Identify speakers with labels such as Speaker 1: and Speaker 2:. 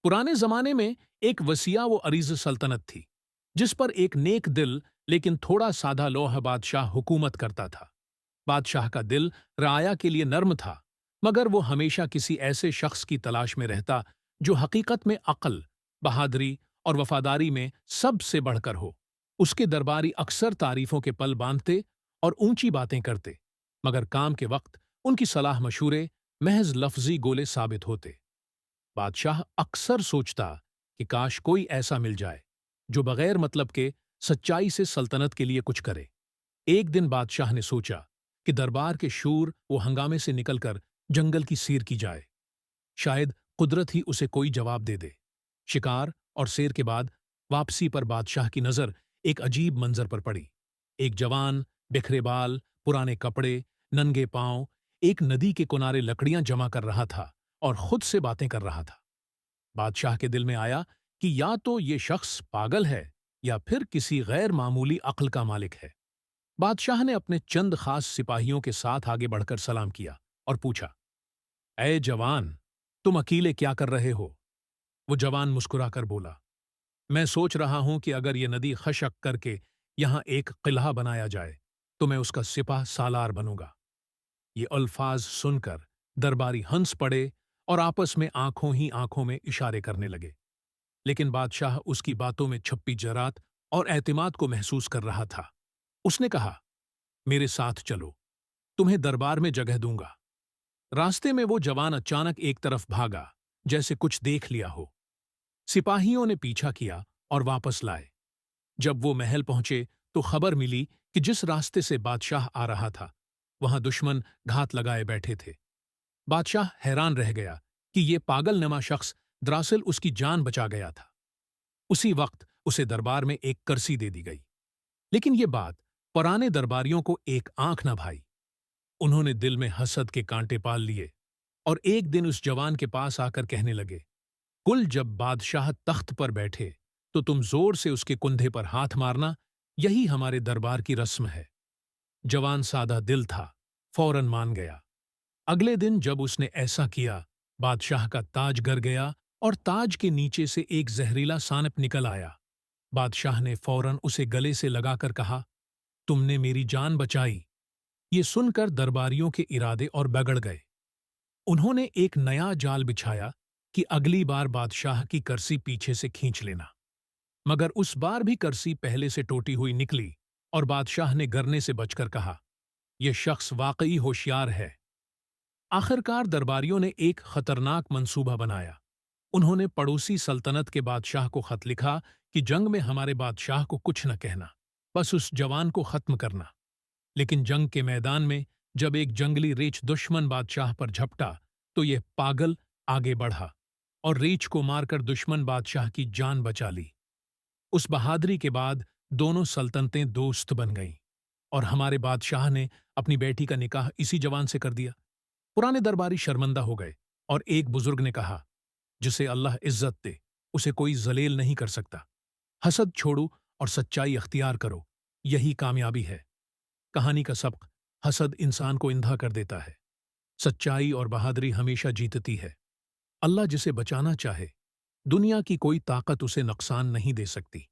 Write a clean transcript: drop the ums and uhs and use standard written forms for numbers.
Speaker 1: पुराने जमाने में एक वसिया व अरीज सल्तनत थी, जिस पर एक नेक दिल लेकिन थोड़ा सादा लोह बादशाह हुकूमत करता था। बादशाह का दिल राया के लिए नर्म था, मगर वो हमेशा किसी ऐसे शख्स की तलाश में रहता जो हकीकत में अक्ल, बहादुरी और वफादारी में सबसे बढ़कर हो। उसके दरबारी अक्सर तारीफों के पल बांधते और ऊंची बातें करते, मगर काम के वक्त उनकी सलाह मशूरे महज लफ्जी गोले साबित होते। बादशाह अक्सर सोचता कि काश कोई ऐसा मिल जाए जो बगैर मतलब के सच्चाई से सल्तनत के लिए कुछ करे। एक दिन बादशाह ने सोचा कि दरबार के शूर वो हंगामे से निकलकर जंगल की सीर की जाए। शायद कुदरत ही उसे कोई जवाब दे दे। शिकार और सैर के बाद वापसी पर बादशाह की नजर एक अजीब मंजर पर पड़ी। एक जवान, बिखरे बाल, पुराने कपड़े, नंगे पांव, एक नदी के किनारे लकड़ियां जमा कर रहा था और खुद से बातें कर रहा था। बादशाह के दिल में आया कि या तो ये शख्स पागल है या फिर किसी गैर मामूली अक्ल का मालिक है। बादशाह ने अपने चंद खास सिपाहियों के साथ आगे बढ़कर सलाम किया और पूछा, ऐ जवान, तुम अकेले क्या कर रहे हो? वो जवान मुस्कुराकर बोला, मैं सोच रहा हूं कि अगर ये नदी खशक करके यहां एक किला बनाया जाए तो मैं उसका सिपाह सालार बनूंगा। ये अल्फाज सुनकर दरबारी हंस पड़े और आपस में आंखों ही आंखों में इशारे करने लगे। लेकिन बादशाह उसकी बातों में छप्पी जरात और एतमाद को महसूस कर रहा था। उसने कहा, मेरे साथ चलो, तुम्हें दरबार में जगह दूंगा। रास्ते में वो जवान अचानक एक तरफ भागा, जैसे कुछ देख लिया हो। सिपाहियों ने पीछा किया और वापस लाए। जब वो महल पहुंचे तो खबर मिली कि जिस रास्ते से बादशाह आ रहा था वहां दुश्मन घात लगाए बैठे थे। बादशाह हैरान रह गया कि ये पागलनुमा शख्स दरअसल उसकी जान बचा गया था। उसी वक्त उसे दरबार में एक कर्सी दे दी गई। लेकिन ये बात पुराने दरबारियों को एक आंख न भाई। उन्होंने दिल में हसद के कांटे पाल लिए और एक दिन उस जवान के पास आकर कहने लगे, कुल जब बादशाह तख्त पर बैठे तो तुम जोर से उसके कुंधे पर हाथ मारना, यही हमारे दरबार की रस्म है। जवान सादा दिल था, फौरन मान गया। अगले दिन जब उसने ऐसा किया, बादशाह का ताज गर गया और ताज के नीचे से एक जहरीला सानप निकल आया। बादशाह ने फौरन उसे गले से लगाकर कहा, तुमने मेरी जान बचाई। ये सुनकर दरबारियों के इरादे और बिगड़ गए। उन्होंने एक नया जाल बिछाया कि अगली बार बादशाह की कर्सी पीछे से खींच लेना। मगर उस बार भी कर्सी पहले से टूटी हुई निकली और बादशाह ने गिरने से बचकर कहा, यह शख्स वाकई होशियार है। आखिरकार दरबारियों ने एक खतरनाक मंसूबा बनाया। उन्होंने पड़ोसी सल्तनत के बादशाह को खत लिखा कि जंग में हमारे बादशाह को कुछ न कहना, बस उस जवान को खत्म करना। लेकिन जंग के मैदान में जब एक जंगली रीछ दुश्मन बादशाह पर झपटा तो यह पागल आगे बढ़ा और रीछ को मारकर दुश्मन बादशाह की जान बचा ली। उस बहादुरी के बाद दोनों सल्तनतें दोस्त बन गईं और हमारे बादशाह ने अपनी बेटी का निकाह इसी जवान से कर दिया। पुराने दरबारी शर्मिंदा हो गए और एक बुजुर्ग ने कहा, जिसे अल्लाह इज्जत दे उसे कोई जलील नहीं कर सकता। हसद छोड़ो और सच्चाई अख्तियार करो, यही कामयाबी है। कहानी का सबक, हसद इंसान को इंधा कर देता है, सच्चाई और बहादुरी हमेशा जीतती है। अल्लाह जिसे बचाना चाहे, दुनिया की कोई ताकत उसे नुकसान नहीं दे सकती।